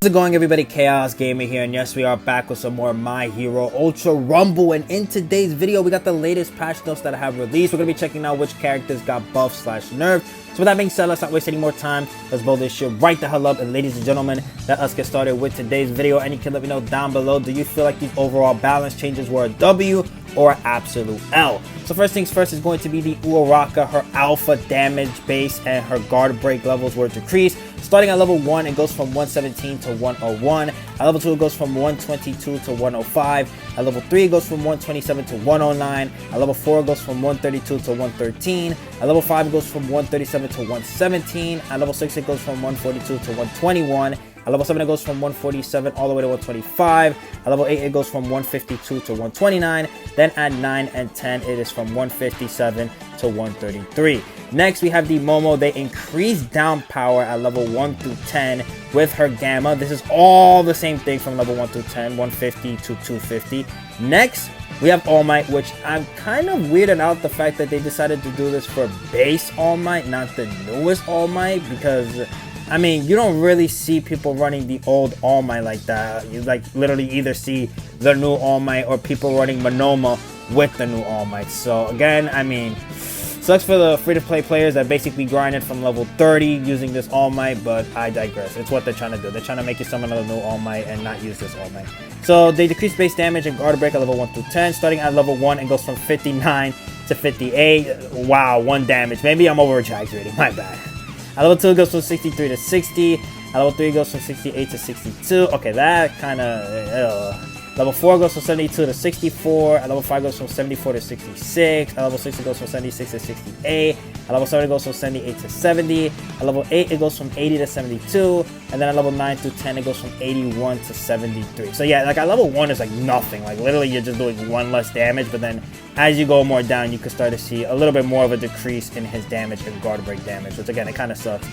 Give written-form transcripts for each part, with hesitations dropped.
How's it going, everybody? Chaos Gamer here, and yes, we are back with some more My Hero Ultra Rumble. And in today's video, we got the latest patch notes that I have released. We're gonna be checking out which characters got buffed / nerfed. So with that being said, let's not waste any more time. Let's blow this shit right the hell up. And ladies and gentlemen, let us get started with today's video. And you can let me know down below, do you feel like these overall balance changes were a W or an absolute L? So first things first is going to be the Uraraka. Her alpha damage base and her guard break levels were decreased. Starting at level 1, it goes from 117 to 101. At level 2, it goes from 122 to 105. At level 3, it goes from 127 to 109. At level 4, it goes from 132 to 113. At level 5, it goes from 137 to 117. At level 6, it goes from 142 to 121. At level 7, it goes from 147 all the way to 125. At level 8, it goes from 152 to 129. Then at 9 and 10, it is from 157 to 133. Next, we have the Momo. They increased down power at level 1 through 10 with her Gamma. This is all the same thing from level 1 through 10, 150 to 250. Next, we have All Might, which I'm kind of weirded out the fact that they decided to do this for base All Might, not the newest All Might, because I mean, you don't really see people running the old All Might like that. You like literally either see the new All Might or people running Monoma with the new All Might. So again, I mean, sucks for the free-to-play players that basically grinded from level 30 using this All Might, but I digress. It's what they're trying to do. They're trying to make you summon another new All Might and not use this All Might. So they decrease base damage and guard break at level 1 through 10. Starting at level 1, it goes from 59 to 58. Wow, 1 damage. Maybe I'm over-exaggerating. My bad. At level 2, it goes from 63 to 60. At level 3, it goes from 68 to 62. Okay, that kind of... Level 4 goes from 72 to 64. At level 5, goes from 74 to 66. At level 6, it goes from 76 to 68. At level 7, it goes from 78 to 70. At level 8, it goes from 80 to 72. And then at level 9 through 10, it goes from 81 to 73. So yeah, like at level 1 is like nothing. Like literally you're just doing 1 less damage. But then as you go more down, you can start to see a little bit more of a decrease in his damage and guard break damage. Which again, it kind of sucks.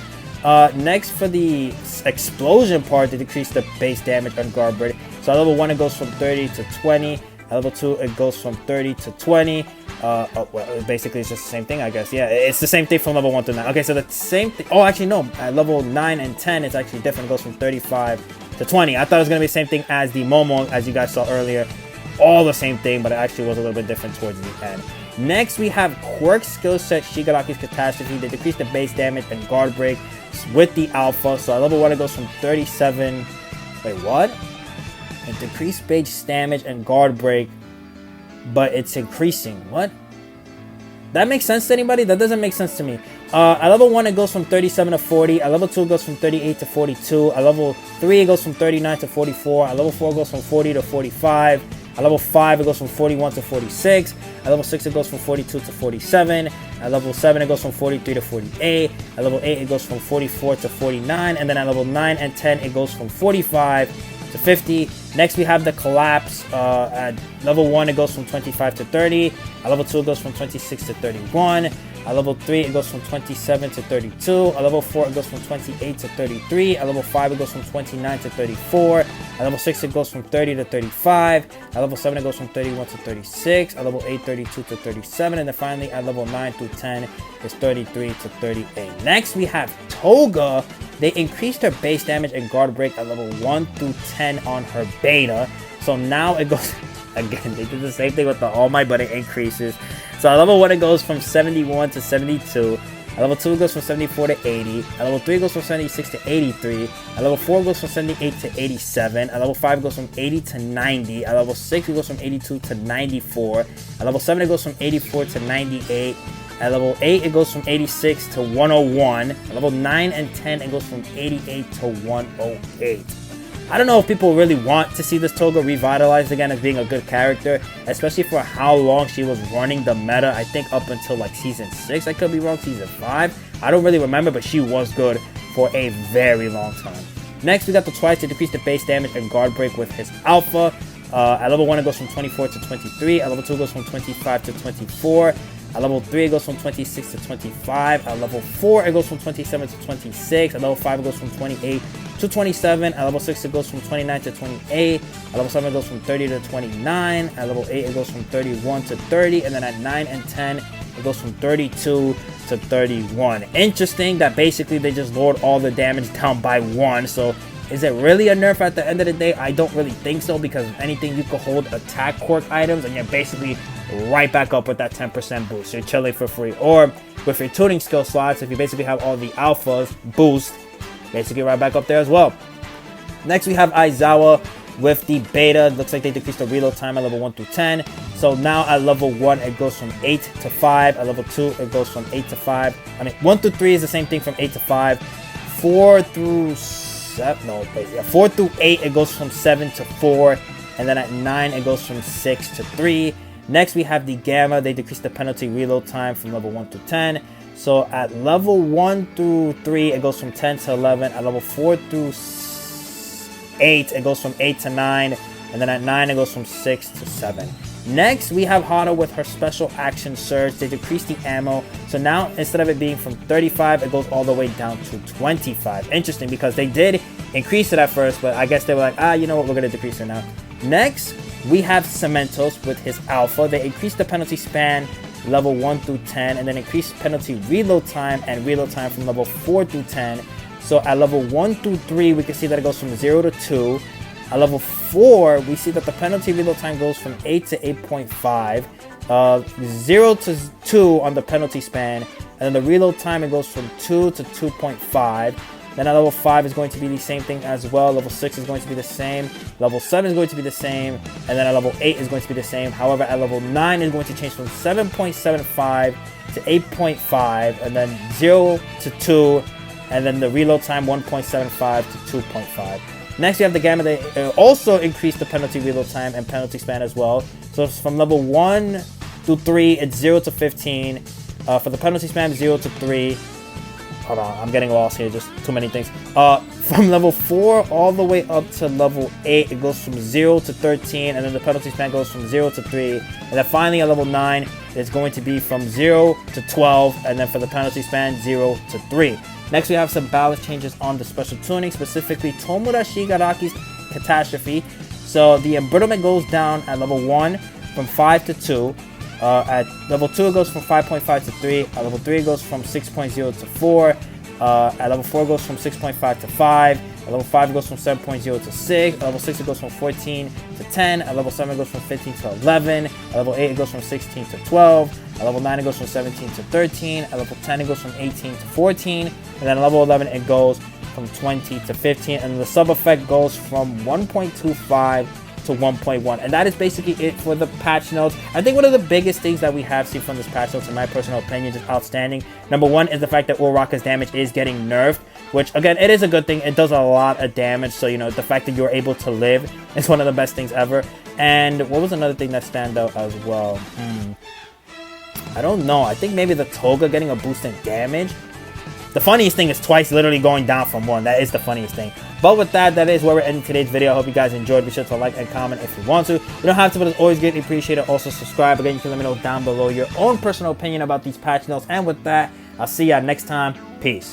Next, for the explosion part, to decrease the base damage on guard break. So at level 1, it goes from 30 to 20. At level 2, it goes from 30 to 20. Well, basically, it's just the same thing, I guess. Yeah, it's the same thing from level 1 to 9. Okay, so the same thing. Oh, actually, no. At level 9 and 10, it's actually different. It goes from 35 to 20. I thought it was going to be the same thing as the Momo, as you guys saw earlier. All the same thing, but it actually was a little bit different towards the end. Next, we have Quirk skill set Shigaraki's Catastrophe. They decrease the base damage and guard break with the alpha. So at level 1, it goes from 37. Wait, what? It decreased base damage and guard break, but it's increasing. What? That makes sense to anybody? That doesn't make sense to me. At level 1, it goes from 37 to 40. At level 2, it goes from 38 to 42. At level 3, it goes from 39 to 44. At level 4, it goes from 40 to 45. At level 5, it goes from 41 to 46. At level 6, it goes from 42 to 47. At level 7, it goes from 43 to 48. At level 8, it goes from 44 to 49. And then at level 9 and 10, it goes from 45 to 50. Next, we have the Collapse. At level 1, it goes from 25 to 30. At level 2, it goes from 26 to 31. At level 3, it goes from 27 to 32. At level 4, it goes from 28 to 33. At level 5, it goes from 29 to 34. At level 6, it goes from 30 to 35. At level 7, it goes from 31 to 36. At level 8, 32 to 37. And then finally, at level 9 through 10, is 33 to 38. Next, we have Toga. They increased her base damage and guard break at level 1 through 10 on her beta. So now it goes... Again, they did the same thing with the All Might, but it increases. So at level 1, it goes from 71 to 72. At level 2, it goes from 74 to 80. At level 3, it goes from 76 to 83. At level 4, it goes from 78 to 87. At level 5, it goes from 80 to 90. At level 6, it goes from 82 to 94. At level 7, it goes from 84 to 98. At level 8, it goes from 86 to 101. At level 9 and 10, it goes from 88 to 108. I don't know if people really want to see this Toga revitalized again as being a good character, especially for how long she was running the meta. I think up until like season 6, I could be wrong, season 5. I don't really remember, but she was good for a very long time. Next, we got the Twice to decrease the base damage and guard break with his alpha. At level 1, it goes from 24 to 23. At level 2, it goes from 25 to 24. At level 3, it goes from 26 to 25. At level 4, it goes from 27 to 26. At level 5, it goes from 28 to 27. At level 6, it goes from 29 to 28. At level 7, it goes from 30 to 29. At level 8, it goes from 31 to 30. And then at 9 and 10, it goes from 32 to 31. Interesting that basically they just lowered all the damage down by 1. So Is it really a nerf at the end of the day? I don't really think so, because if anything, you could hold attack quirk items and you're basically right back up with that 10% boost. You're chilling for free. Or with your tuning skill slots, if you basically have all the alphas boost, basically right back up there as well. Next, we have Aizawa with the beta. Looks like they decreased the reload time at level 1 through 10. So now at level 1, it goes from 8 to 5. At level 2, it goes from 8 to 5. I mean, 1 through 3 is the same thing from 8 to 5. 4 through 7, no, wait, yeah, 4 through 8, it goes from 7 to 4. And then at 9, it goes from 6 to 3. Next, we have the Gamma. They decreased the penalty reload time from level 1 to 10. So at level 1 through 3, it goes from 10 to 11. At level 4 through 8, it goes from 8 to 9. And then at 9, it goes from 6 to 7. Next, we have Hana with her special action surge. They decreased the ammo. So now, instead of it being from 35, it goes all the way down to 25. Interesting, because they did increase it at first, but I guess they were like, you know what, we're going to decrease it now. Next, we have Cementos with his alpha. They increased the penalty span level 1 through 10, and then increased penalty reload time and reload time from level 4 through 10. So at level 1 through 3, we can see that it goes from 0 to 2. At level 4, we see that the penalty reload time goes from 8 to 8.5. 0 to 2 on the penalty span. And then the reload time, it goes from 2 to 2.5. Then at level 5 is going to be the same thing as well. Level 6 is going to be the same. Level 7 is going to be the same. And then at level 8 is going to be the same. However, at level 9 is going to change from 7.75 to 8.5. And then 0 to 2. And then the reload time 1.75 to 2.5. Next, we have the Gamma. They also increased the penalty reload time and penalty span as well. So it's from level 1 through 3, it's 0 to 15. For the penalty span, 0 to 3. Hold on, I'm getting lost here, just too many things. From level 4 all the way up to level 8, it goes from 0 to 13. And then the penalty span goes from 0 to 3. And then finally at level 9, it's going to be from 0 to 12. And then for the penalty span, 0 to 3. Next, we have some balance changes on the special tuning, specifically Tomura Shigaraki's Catastrophe. So the embrittlement goes down at level 1 from 5 to 2. At level 2, it goes from 5.5 to 3. At level 3, it goes from 6.0 to 4. At level 4, it goes from 6.5 to 5. At level 5, it goes from 7.0 to 6. At level 6, it goes from 14 to 10. At level 7, it goes from 15 to 11. At level 8, it goes from 16 to 12. At level 9, it goes from 17 to 13. At level 10, it goes from 18 to 14. And then at level 11, it goes from 20 to 15. And the sub effect goes from 1.25 to 1.1. And that is basically it for the patch notes. I think one of the biggest things that we have seen from this patch notes, in my personal opinion, is outstanding. Number one is the fact that Uraraka's damage is getting nerfed, which again, it is a good thing. It does a lot of damage. So, you know, the fact that you're able to live is one of the best things ever. And what was another thing that stand out as well? I don't know. I think maybe the Toga getting a boost in damage. The funniest thing is Twice literally going down from 1. That is the funniest thing. But with that, that is where we're ending today's video. I hope you guys enjoyed. Be sure to like and comment if you want to. You don't have to, but it's always greatly appreciated. Also, subscribe. Again, you can let me know down below your own personal opinion about these patch notes. And with that, I'll see y'all next time. Peace.